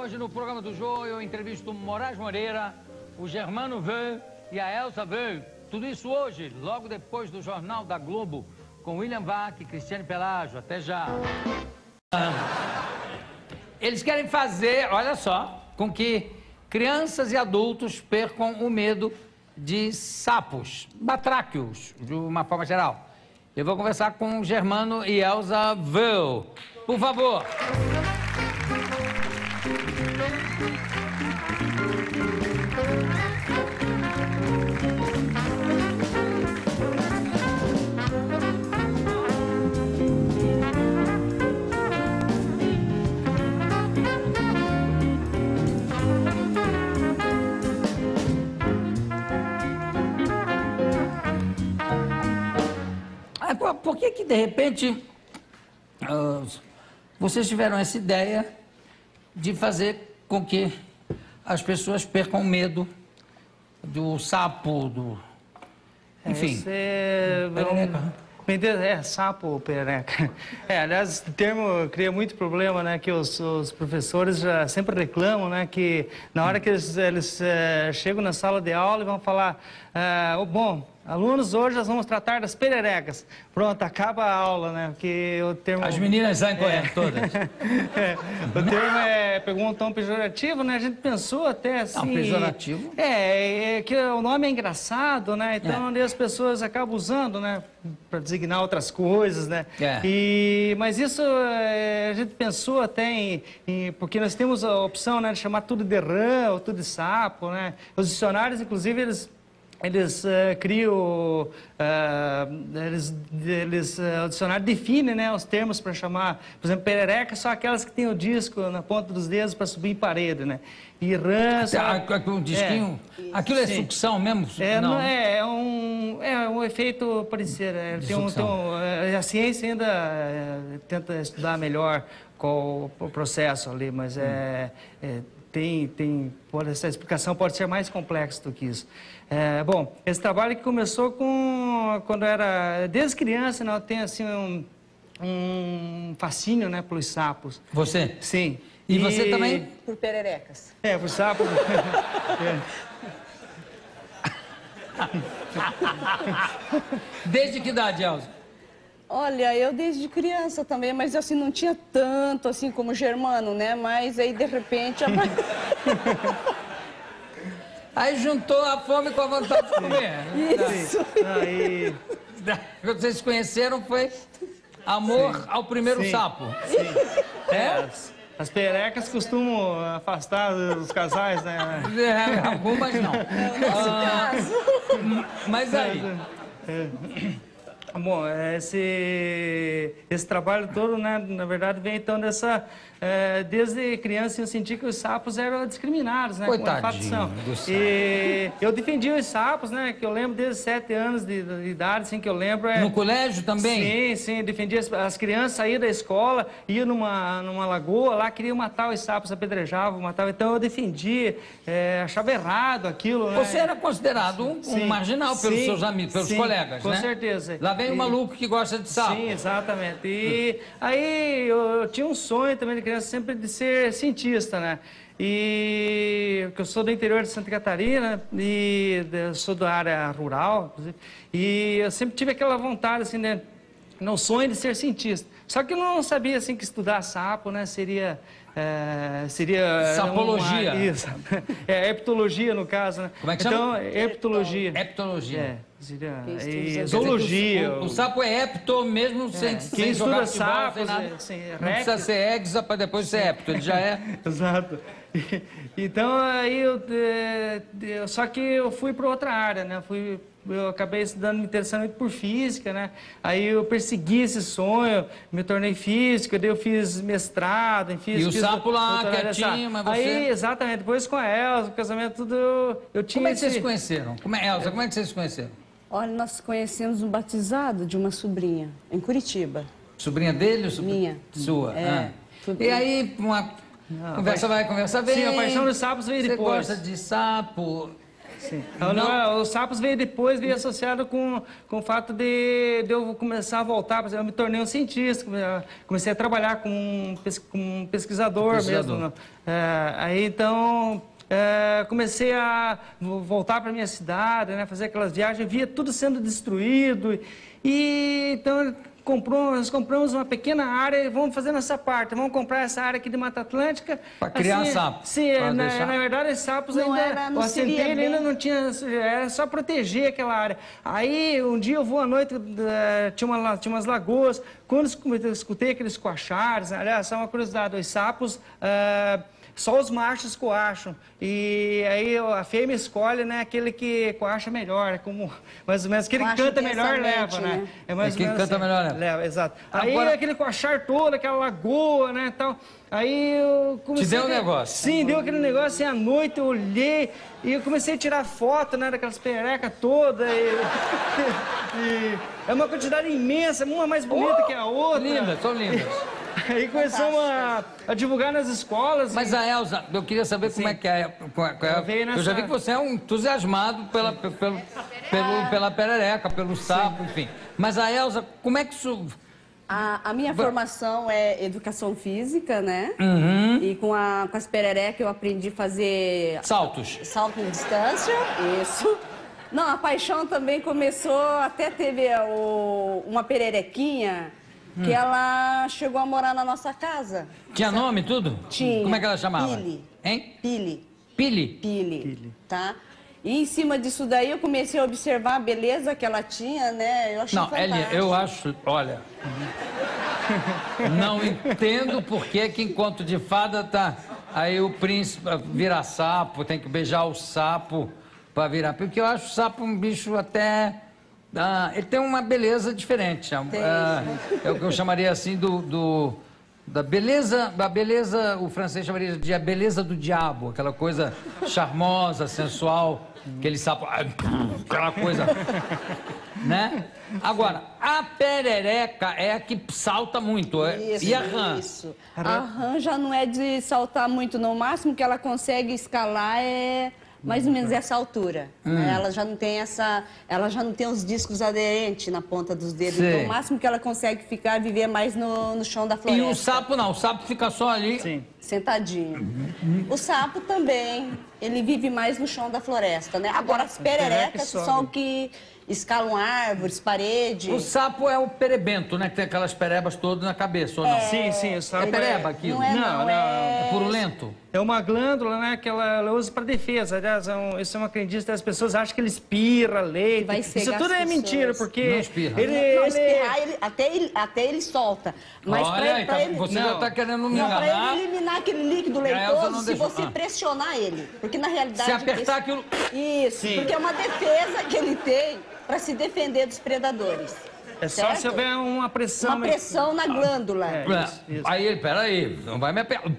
Hoje, no programa do Jô, eu entrevisto o Moraes Moreira, o Germano Veu e a Elza Veu. Tudo isso hoje, logo depois do Jornal da Globo, com William Vac e Cristiane Pelágio. Até já. Eles querem fazer, olha só, com que crianças e adultos percam o medo de sapos, batráquios, de uma forma geral. Eu vou conversar com o Germano e Elza Veu. Por favor. Por que de repente, vocês tiveram essa ideia de fazer com que as pessoas percam o medo do sapo, enfim... Sapo, perereca. Aliás, o termo cria muito problema, né? Que os professores já sempre reclamam, né? Que na hora que eles chegam na sala de aula e vão falar, bom, alunos, hoje nós vamos tratar das pererecas. Pronto, acaba a aula, né? Porque o termo... As meninas saem correndo todas. O termo pegou um tom pejorativo, né? A gente pensou até assim... Não, pejorativo? Que o nome é engraçado, né? Então, as pessoas acabam usando, né? Para designar outras coisas, né? Mas isso a gente pensou até porque nós temos a opção, né, de chamar tudo de rã ou tudo de sapo, né? Os dicionários, inclusive, eles criam, o dicionário define, né, os termos para chamar, por exemplo, perereca são aquelas que tem o disco na ponta dos dedos para subir em parede, né? E rã... Um disquinho, aquilo é sucção mesmo? Não, é um efeito parecido. A ciência ainda tenta estudar melhor qual o processo ali, mas essa explicação pode ser mais complexa do que isso. Bom, esse trabalho que começou quando eu era... Desde criança, né, eu tenho assim, um fascínio, né, pelos sapos. Você? Sim. E você também? Por pererecas. Por sapo. Desde que idade, Elza? Olha, eu desde criança também, mas assim, não tinha tanto assim como o Germano, né? Mas aí, de repente... Aí juntou a fome com a vontade de comer. Isso. Quando vocês se conheceram, foi amor ao primeiro sapo. Sim. As perecas costumam afastar os casais, né? Algumas não. Nesse caso. Mas aí... Bom, esse trabalho todo, né, na verdade, vem então desde criança eu senti que os sapos eram discriminados, né? Coitadinho do sapo. E eu defendi os sapos, né, que eu lembro desde 7 anos de idade, assim, que eu lembro... No colégio também? Sim, defendia as crianças, saíam da escola, iam numa lagoa lá, queriam matar os sapos, apedrejavam, matavam, então eu defendia, achava errado aquilo, né? Você era considerado um marginal pelos seus amigos, pelos colegas, com né? Com certeza. Lá vem um maluco que gosta de sapo. Sim, exatamente. E aí eu tinha um sonho também de criança sempre de ser cientista, né? Porque eu sou do interior de Santa Catarina e sou da área rural, inclusive, e eu sempre tive aquela vontade, assim, né? No sonho de ser cientista. Só que eu não sabia, assim, que estudar sapo, né, seria sapologia. Isso. Heptologia, no caso, né? Como é que chama? Então, heptologia. Heptologia. Zoologia. O sapo é hepto mesmo sem estuda jogar futebol, sapos, sem nada. Não precisa ser hexa para depois ser hepto, ele já é. Exato. Então, aí só que eu fui para outra área, né? Eu acabei estudando, me interessando muito por física, né? Aí eu persegui esse sonho, me tornei físico, daí eu fiz mestrado em física. E o sapo lá, quietinho, mas você... Aí, exatamente, depois com a Elza, o casamento, tudo, eu tinha... Como é que vocês se conheceram? Elza, como é que vocês se conheceram? Olha, nós conhecemos um batizado de uma sobrinha, em Curitiba. Sobrinha dele ou Minha. Sua? E aí, conversa vai, conversa vem. Sim, a paixão dos sapos veio depois. Você gosta de sapo... Sim. Não. Os sapos veio associado com o fato de eu começar a voltar, por exemplo, eu me tornei um cientista, comecei a trabalhar com um pesquisador mesmo. Né? Aí então comecei a voltar para minha cidade, né, fazer aquelas viagens, via tudo sendo destruído e então nós compramos uma pequena área e vamos fazer nossa parte. Vamos comprar essa área aqui de Mata Atlântica. Para criar sapos. Sim, na verdade, os sapos não ainda... Era, não a centelha bem... ainda não tinha... Era só proteger aquela área. Aí, um dia eu vou à noite, tinha umas lagoas. Quando eu escutei aqueles coachares, aliás, só uma curiosidade, os sapos... só os machos coacham. E aí a fêmea escolhe, né, aquele que coacha melhor, como mais ou menos aquele que canta melhor leva, né? É mais ou menos quem canta melhor leva, exato. Aí agora... aquele coachar todo, aquela lagoa, né, tal. Aí eu comecei... Te deu um negócio? Sim, deu aquele negócio, e à noite eu olhei e eu comecei a tirar foto, né, daquelas perecas todas. E é uma quantidade imensa, uma mais bonita que a outra. Lindas, são lindas. Aí começamos a divulgar nas escolas. Mas a Elza, eu queria saber como é que é. Eu já vi que você é um entusiasmado pela perereca, pelo sapo, enfim. Mas a Elza, como é que isso... A minha formação é educação física, né? Uhum. E com as pererecas eu aprendi a fazer... Saltos. Salto em distância, isso. Não, a paixão também começou, até teve uma pererequinha... que ela chegou a morar na nossa casa. Tinha nome e tudo? Tinha. Como é que ela chamava? Pili. Hein? Pili. Pili? Pili, tá? E em cima disso daí eu comecei a observar a beleza que ela tinha, né? Eu achei Não, fantástico. Elia, eu acho, olha... Não entendo por que em Conto de Fada tá... Aí o príncipe vira sapo, tem que beijar o sapo para virar... Porque eu acho o sapo um bicho até... ele tem uma beleza diferente. É o que eu chamaria assim da beleza, o francês chamaria de a beleza do diabo, aquela coisa charmosa, sensual, aquele sapo, aquela coisa, né? Agora, a perereca é a que salta muito, isso, e a rã? Isso. A rã já não é de saltar muito, no máximo que ela consegue escalar é... mais ou menos essa altura. Ela já não tem ela já não tem os discos aderentes na ponta dos dedos. Sim. Então, o máximo que ela consegue viver mais no chão da floresta. E o sapo não, o sapo fica só ali. Sim. Sentadinho. O sapo também, ele vive mais no chão da floresta, né? Agora, as pererecas são que escalam árvores, paredes. O sapo é o perebento, né? Que tem aquelas perebas todas na cabeça, ou não? Sim, o sapo É pereba aquilo? Não, É purulento? É uma glândula, né, que ela usa para defesa. Aliás, isso é uma crendiça das pessoas, acham que ele espirra leite. Vai Isso cegar tudo as é mentira, pessoas. porque... Não espirra. Não, espirrar, até ele solta. Mas Olha, pra ele... você já está querendo me Não, para enganar. ele eliminar aquele líquido Elza leitoso, não se deixou. você pressionar ele. Porque, na realidade... Se apertar aquilo... Isso, Sim. porque é uma defesa que ele tem para se defender dos predadores. É só certo? se houver uma pressão... Uma pressão na glândula. Isso. Aí ele, peraí, não vai me apertar.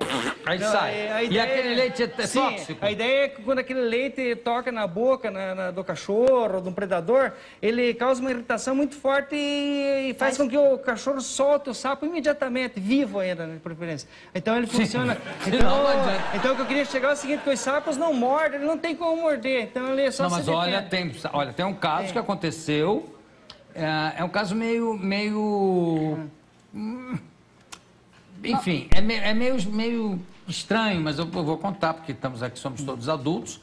Aí Não, sai. a E ideia aquele leite é Sim, tóxico? a ideia é que quando aquele leite toca na boca do cachorro, do predador, ele causa uma irritação muito forte e faz com que o cachorro solte o sapo imediatamente, vivo ainda, né, por preferência. Então ele funciona... Não adianta. Então o que eu queria chegar é o seguinte, que os sapos não mordem, ele não tem como morder, então ele é só Não, se mas defende. tem um caso que aconteceu, é um caso enfim, é meio estranho, mas eu vou contar, porque estamos aqui, somos todos adultos.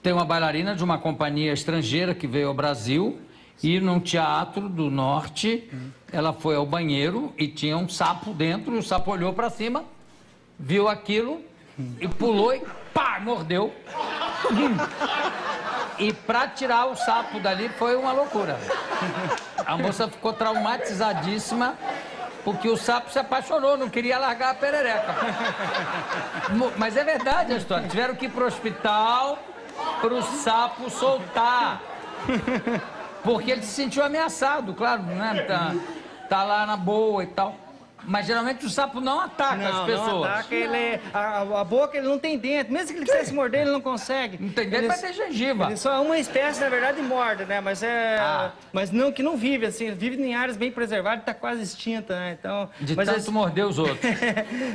Tem uma bailarina de uma companhia estrangeira que veio ao Brasil e num teatro do norte, ela foi ao banheiro e tinha um sapo dentro, e o sapo olhou para cima, viu aquilo e pulou e pá, mordeu. E para tirar o sapo dali foi uma loucura. A moça ficou traumatizadíssima porque o sapo se apaixonou, não queria largar a perereca. Mas é verdade a história. Tiveram que ir pro hospital para o sapo soltar. Porque ele se sentiu ameaçado, claro, né? Tá lá na boa e tal. Mas geralmente o sapo não ataca as pessoas. Não ataca, a boca ele não tem dente. Mesmo que ele quisesse morder, ele não consegue. Não tem dente, mas tem gengiva. Ele só é uma espécie, na verdade, morde, né? Mas mas não, que não vive, assim. Vive em áreas bem preservadas e está quase extinta, né? Então, De tanto morder os outros.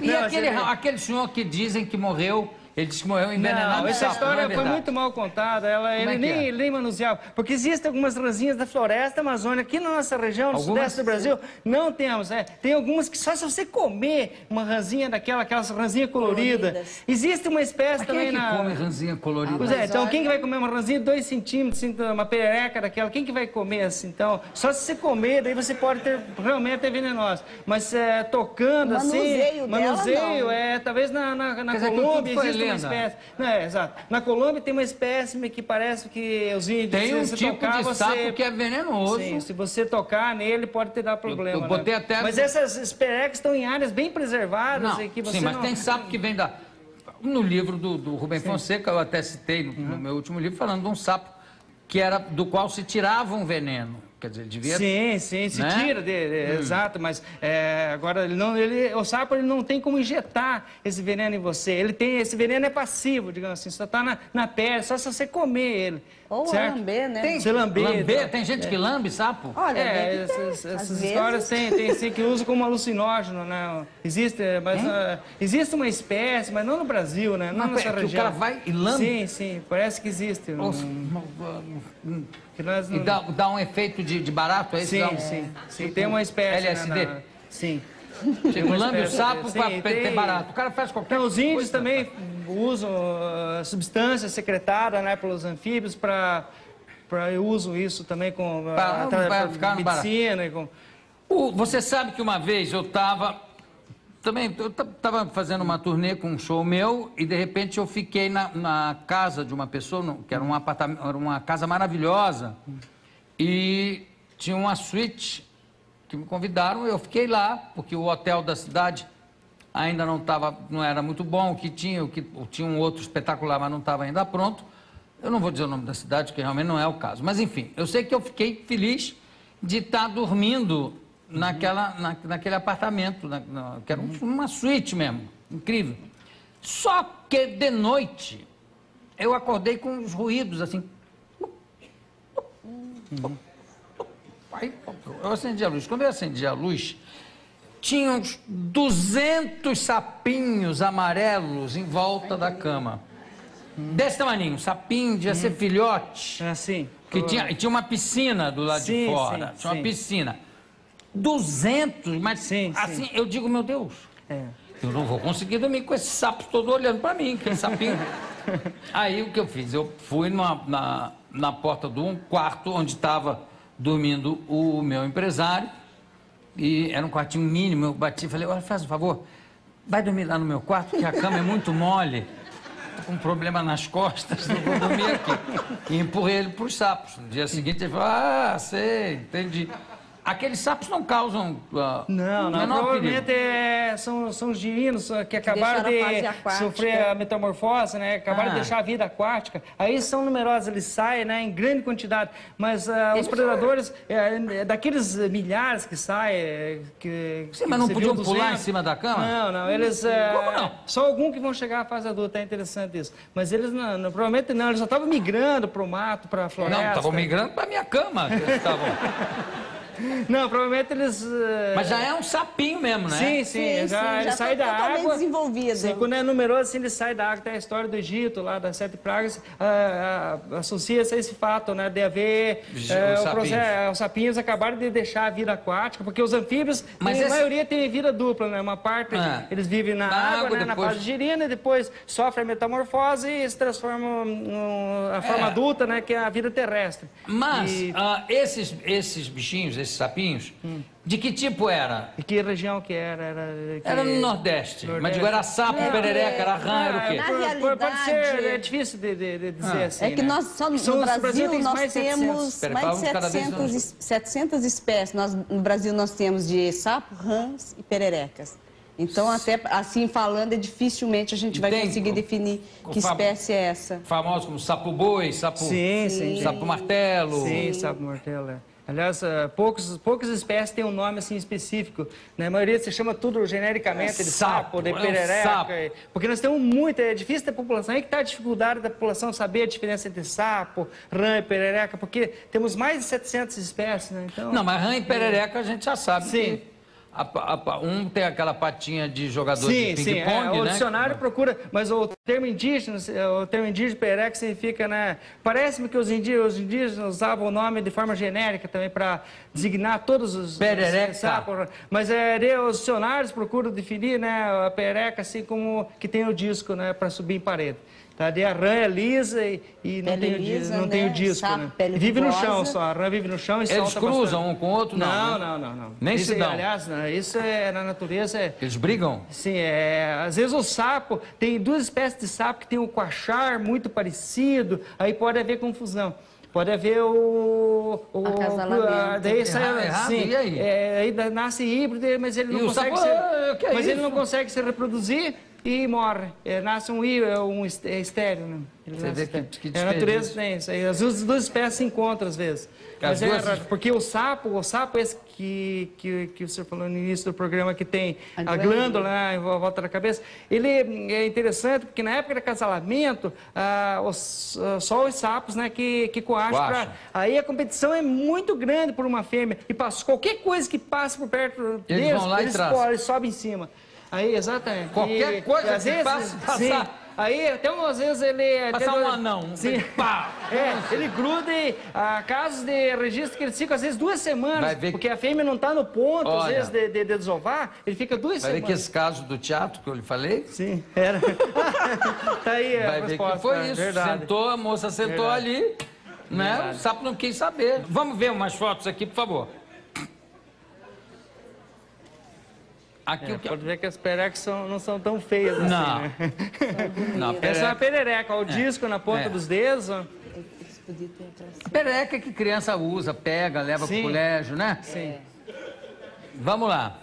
E Não, aquele senhor que dizem que morreu Ele disse que morreu envenenado Não, de essa sapo. história não é foi verdade? muito mal contada. Ele é que é? nem manuseava. Porque existem algumas rãzinhas da floresta amazônica. Aqui na nossa região, no sudeste do Brasil, não temos. Tem algumas que só se você comer uma rãzinha aquelas rãzinhas coloridas. Existe uma espécie Mas também quem é que come rãzinha colorida? Pois é, então quem que vai comer uma rãzinha de 2 centímetros, assim, uma perereca daquela? Quem que vai comer assim? Então, só se você comer, daí você pode ter realmente venenosa. Mas tocando assim, manuseio, talvez na Colômbia existe uma espécie. Não, exato. Na Colômbia tem uma espécie que parece que os índios... Tem um tipo de sapo que é venenoso. Sim, se você tocar nele, pode te dar problema. Eu botei até... Mas essas perecas estão em áreas bem preservadas. Não, e que você sim, mas tem sapo que vem da... No livro do Rubem Fonseca, eu até citei no meu último livro, falando de um sapo que era do qual se tirava um veneno. Quer dizer, devia... Sim, se tira dele, exato, mas agora o sapo ele não tem como injetar esse veneno em você. Esse veneno é passivo, digamos assim, só está na pele, só se você comer ele. Ou lamber, né? Você lamber. Tem gente que lambe sapo? Olha, essas histórias tem sim, que usa como alucinógeno, né? Existe uma espécie, mas não no Brasil, né? Não nessa região. O cara vai e lambe? Sim, parece que existe. E dá um efeito de barato, é isso? Sim, tem uma espécie. LSD? Sim. Lambe o sapo para ter barato. O cara faz qualquer coisa. Os índios também usam substâncias secretadas, né, pelos anfíbios eu uso isso também para ficar medicina. Você sabe que uma vez eu estava fazendo uma turnê com um show meu e de repente eu fiquei na casa de uma pessoa, que era um apartamento, era uma casa maravilhosa, e tinha uma suíte que me convidaram, eu fiquei lá, porque o hotel da cidade ainda não era muito bom, tinha um outro espetacular, mas não estava ainda pronto. Eu não vou dizer o nome da cidade, que realmente não é o caso. Mas, enfim, eu sei que eu fiquei feliz de estar dormindo naquele apartamento, que era uma suíte mesmo, incrível. Só que, de noite, eu acordei com uns ruídos, assim. Aí, eu acendi a luz. Quando eu acendi a luz, tinha uns 200 sapinhos amarelos em volta da cama. Desse tamaninho, sapinho, devia ser filhote. Assim. Que tinha uma piscina do lado de fora. Tinha uma piscina. 200, mas assim, eu digo, meu Deus, eu não vou conseguir dormir com esses sapos todos olhando para mim, aquele sapinho. Aí o que eu fiz? Eu fui na porta de um quarto onde estava dormindo o meu empresário, e era um quartinho mínimo, eu bati e falei, olha, faz um favor, vai dormir lá no meu quarto, porque a cama é muito mole, tô com um problema nas costas, não vou dormir aqui. E empurrei ele para os sapos. No dia seguinte ele falou, sei, entendi. Aqueles sapos não causam não, provavelmente são os girinos que acabaram de sofrer a metamorfose, né? Acabaram de deixar a vida aquática. Aí são numerosos, eles saem, né, em grande quantidade. Mas os predadores, daqueles milhares que saem... Sim, mas não podiam pular em cima da cama? Não, eles... Como não? Só algum que vão chegar à fase adulta, é interessante isso. Mas eles provavelmente não, eles já estavam migrando para o mato, para a floresta. Não, estavam migrando para a minha cama, que eles estavam... Não, provavelmente eles... Mas já é um sapinho mesmo, né? Sim, ele sai da água. Desenvolvido. Sim, quando é numeroso, assim, ele sai da água. Tem a história do Egito, lá das 7 pragas, associa-se a esse fato, né, de haver os sapinhos acabaram de deixar a vida aquática, porque os anfíbios, a maioria tem vida dupla, né? Uma parte eles vivem na água, né, depois... na fase girina, e depois sofrem a metamorfose e se transformam na forma adulta, né, que é a vida terrestre. Mas esses bichinhos, esses sapinhos, de que tipo era? De que região que era? Era no Nordeste. Mas digo, era sapo, perereca, era rã, era o quê? Na realidade, pode ser, é difícil de dizer assim. É que nós só no Brasil nós temos mais de 700 espécies. No Brasil nós temos de sapo, rãs e pererecas. Então, até assim falando, dificilmente a gente vai conseguir definir que espécie é essa. Famosos como sapo-boi, sapo-martelo. Sim, sapo-martelo, Aliás, poucas espécies têm um nome assim específico. Na maioria se chama tudo genericamente de sapo, de perereca. Porque nós temos muito, é difícil ter população. Aí que está a dificuldade da população saber a diferença entre sapo, rã e perereca, porque temos mais de 700 espécies, né? Então, não, mas rã e perereca a gente já sabe. Sim. Um tem aquela patinha de jogador de ping-pong, né? O dicionário procura, mas o O termo indígena perereca significa, né? Parece-me que os indígenas usavam o nome de forma genérica também para designar todos os sapos. Mas os dicionários procuram definir, né, a perereca assim como que tem o disco, né, para subir em parede. Tá, de a rã é lisa e não tem o disco, sapo, né? rugosa. Vive no chão só, a rã vive no chão e Eles solta cruzam bastante. um com o outro? Não, Não. Nem se dão. Aliás, isso é na natureza... Eles brigam? Sim, às vezes o sapo, tem duas espécies de sapo que tem o quachar muito parecido, aí pode haver confusão. Pode haver acasalamento. Daí sai, e aí? Aí nasce híbrido, mas ele não consegue ele não consegue se reproduzir e morre. Nasce um estéreo, né? Você vê que A natureza tem isso. As duas espécies se encontram às vezes. Mas porque o sapo esse que o senhor falou no início do programa, que tem a glândula, né, em volta da cabeça, ele é interessante porque na época do acasalamento, só os sapos, né, que coacham. Aí a competição é muito grande por uma fêmea. E qualquer coisa que passe por perto deles, vão lá eles sobem em cima. Aí, exatamente. Qualquer coisa que passar. Sim. Aí, até umas vezes ele... Passar um anão. Sim. Pá. Ele gruda e há casos de registro que ele fica, às vezes, 2 semanas, porque a fêmea não está no ponto, às vezes, de desovar, ele fica 2 semanas. Vai ver que esse caso do teatro que eu lhe falei? Sim, era. Tá aí a Vai ver resposta. que foi isso. Verdade. Sentou, a moça sentou ali, né? O sapo não quis saber. Vamos ver umas fotos aqui, por favor. Aqui Pode ver que as perecas não são tão feias assim, né? Não, Essa é uma perereca, o disco na ponta dos dedos. Ó. A perereca que criança usa, pega, leva pro colégio, né? Sim. Vamos lá.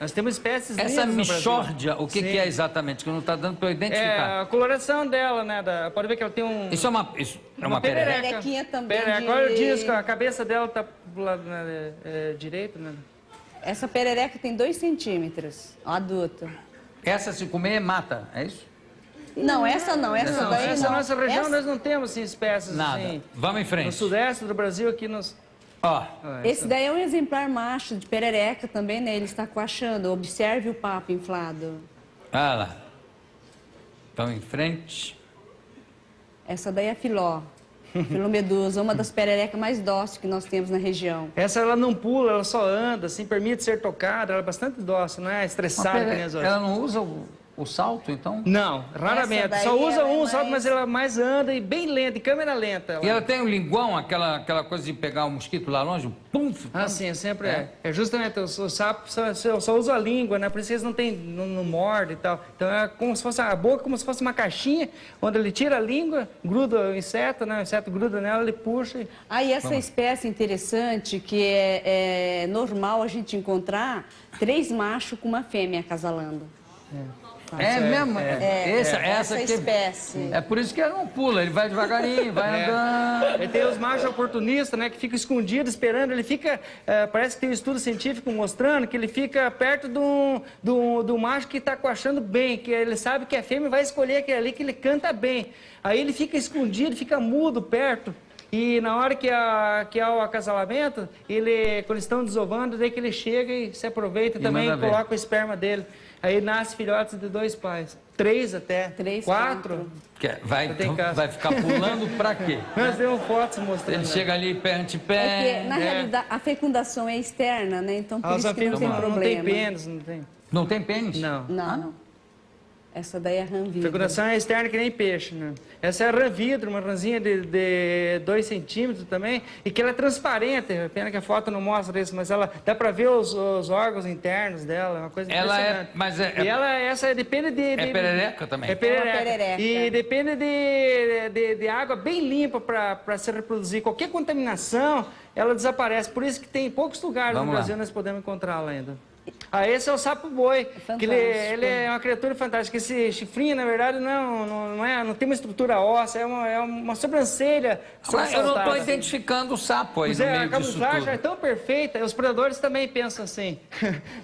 Nós temos espécies Essa lindas no Brasil. mixórdia, o que é exatamente? Que não está dando para eu identificar. A coloração dela, né? Pode ver que ela tem um... Isso é uma perereca. Pererequinha também. Olha o disco, a cabeça dela está pro lado direito, né? Essa perereca tem 2 centímetros, adulta. Essa, se comer, mata, é isso? Não, essa não. Essa daí não. Essa nossa região nós não temos assim, espécies Nada. assim. Vamos em frente. No sudeste do Brasil, aqui nos... Ó. Esse daí é um exemplar macho de perereca também, né? Ele está coachando. Observe o papo inflado. Ah lá. Vamos em frente. Essa daí é filó. Filomedusa, uma das pererecas mais dóceis que nós temos na região. Essa ela não pula, ela só anda, assim, permite ser tocada, ela é bastante dócil, não é estressada que nem as outras. Ela não usa o salto, então? Não, raramente. Só usa salto, mas ela mais anda e bem lenta, em câmera lenta. E ela tem um linguão, aquela coisa de pegar o mosquito lá longe, pum. Sim, sempre é. Justamente, os sapos só usam a língua, né? Por isso eles não mordem e tal. Então é como se fosse a boca, como se fosse uma caixinha, onde ele tira a língua, gruda o inseto, né? O inseto gruda nela, ele puxa. Aí essa espécie interessante, que é normal a gente encontrar 3 machos com uma fêmea acasalando. Mesmo? Essa espécie. É por isso que ele não pula, ele vai devagarinho, vai andando. Ele tem os machos oportunistas, né, que ficam escondidos, esperando. Ele fica, parece que tem um estudo científico mostrando que ele fica perto do macho que está coachando bem, que ele sabe que a fêmea vai escolher aquele ali que ele canta bem. Aí ele fica escondido, fica mudo perto. E na hora que há o acasalamento, quando eles estão desovando, daí que ele chega e se aproveita e também coloca o esperma dele. Aí nasce filhotes de 2 pais. 3 até. 3, 4. Vai ficar pulando pra quê? Nós temos fotos mostrando. Ele chega ali pé ante pé. Na realidade, a fecundação é externa, né? Então, por isso que não tem problema. Não tem pênis, não tem. Não tem pênis? Não. Não. Essa daí é rã vidro. Fecundação é externa que nem peixe, né? Essa é a rã vidro, uma rãzinha de 2 centímetros também, e que ela é transparente, pena que a foto não mostra isso, mas ela dá para ver os órgãos internos dela, é uma coisa impressionante. E essa depende de... É perereca também? É perereca. É uma perereca. E depende de água bem limpa para se reproduzir. Qualquer contaminação, ela desaparece. Por isso que tem poucos lugares no Brasil nós podemos encontrá-la ainda. Esse é o sapo-boi, que ele é uma criatura fantástica. Esse chifrinho, na verdade, não tem uma estrutura óssea, é uma sobrancelha. Eu não estou identificando o sapo aí no meio a camuflagem é tão perfeita, os predadores também pensam assim.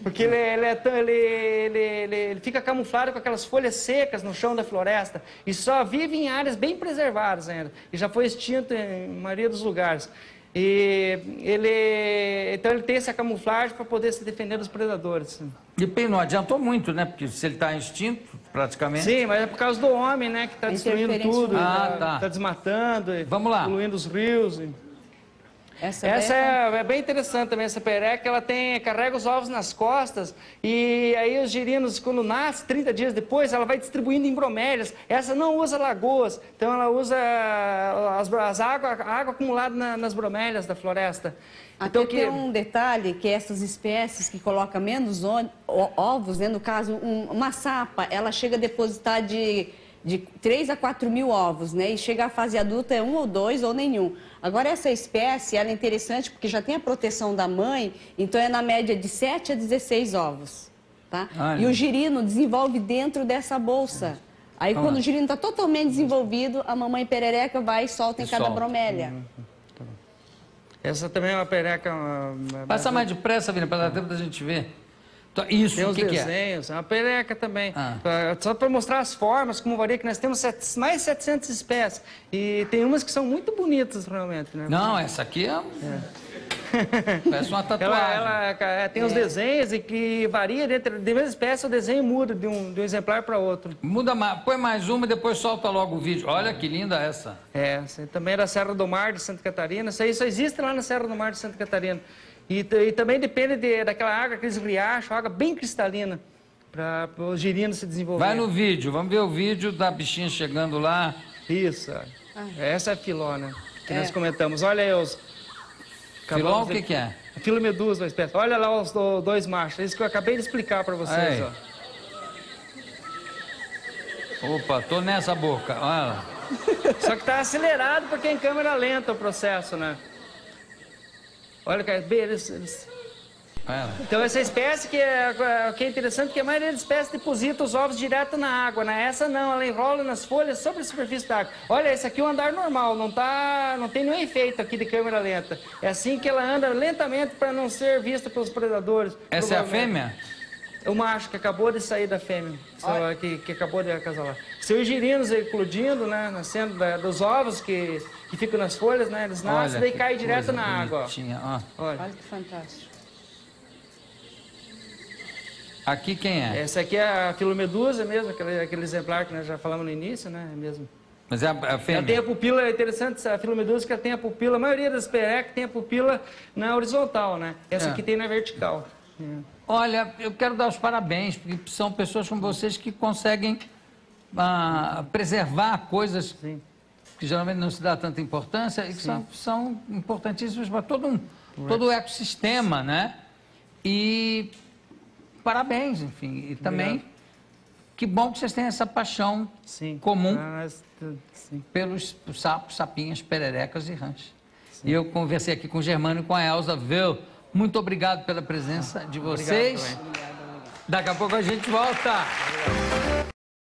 Porque ele fica camuflado com aquelas folhas secas no chão da floresta e só vive em áreas bem preservadas ainda. E já foi extinto em maioria dos lugares. Então ele tem essa camuflagem para poder se defender dos predadores. E não adiantou muito, né? Porque se ele está extinto, praticamente. Sim, mas é por causa do homem, né? Que está destruindo tudo, tá. Tá desmatando, Vamos lá. poluindo os rios. Essa é bem interessante também, essa perereca, ela carrega os ovos nas costas e aí os girinos, quando nasce, 30 dias depois, ela vai distribuindo em bromélias. Essa não usa lagoas, então ela usa água acumulada nas bromélias da floresta. Até Então, tem um detalhe, que essas espécies que colocam menos ovos, né, no caso, uma sapa, ela chega a depositar de 3 a 4 mil ovos, né? E chega à fase adulta é 1 ou 2 ou nenhum. Agora, essa espécie, ela é interessante porque já tem a proteção da mãe, então é na média de 7 a 16 ovos, tá? E o girino desenvolve dentro dessa bolsa. Aí, quando o girino está totalmente desenvolvido, a mamãe perereca vai e solta em cada bromélia. Essa também é uma perereca... Passa mais depressa, Vina, para dar tempo da gente ver. Isso, tem o os que desenhos, é uma perereca também. Só para mostrar as formas, como varia, que nós temos mais de 700 espécies. E tem umas que são muito bonitas, realmente, né? Não, essa aqui parece uma tatuagem. Ela tem os desenhos e que varia dentro da mesma espécie, o desenho muda de um exemplar para outro. Muda mais, põe mais uma e depois solta logo o vídeo. Olha que linda essa. Essa também é da Serra do Mar de Santa Catarina. Isso aí só existe lá na Serra do Mar de Santa Catarina. E também depende daquela água, aqueles riachos, água bem cristalina, para os girinos se desenvolverem. Vai no vídeo, vamos ver o vídeo da bichinha chegando lá. Isso, essa é a filó, né? Que nós comentamos. Olha aí os... Filó, o que é? Filomedusa, a espécie. Olha lá os dois machos, isso que eu acabei de explicar para vocês. Ó. Opa, tô nessa boca, olha. Só que está acelerado porque é em câmera lenta o processo, né? Olha, cara, então essa espécie que é interessante, que a maioria das espécies deposita os ovos direto na água, né? Essa não, ela enrola nas folhas sobre a superfície da água. Olha, esse aqui é um andar normal, não tem nenhum efeito aqui de câmera lenta. É assim que ela anda lentamente para não ser vista pelos predadores. Essa é a fêmea? O macho que acabou de sair da fêmea, que acabou de acasalar. Seus girinos eclodindo, né, nascendo dos ovos que ficam nas folhas, né, eles nascem e caem direto na água. Olha que fantástico. Aqui quem é? Essa aqui é a filomedusa mesmo, aquele exemplar que nós já falamos no início, né, mesmo. Mas é a fêmea? Ela tem a pupila, é interessante, a filomedusa que ela tem a pupila, a maioria das perecas tem a pupila na horizontal, né, essa aqui tem na vertical. Olha, eu quero dar os parabéns, porque são pessoas como vocês que conseguem preservar coisas que geralmente não se dá tanta importância e que são importantíssimas para todo o ecossistema, né? E parabéns, enfim. E também, que bom que vocês têm essa paixão comum pelos sapos, sapinhas, pererecas e rãs. E eu conversei aqui com o Germano e com a Elza, viu? Muito obrigado pela presença de vocês. Daqui a pouco a gente volta.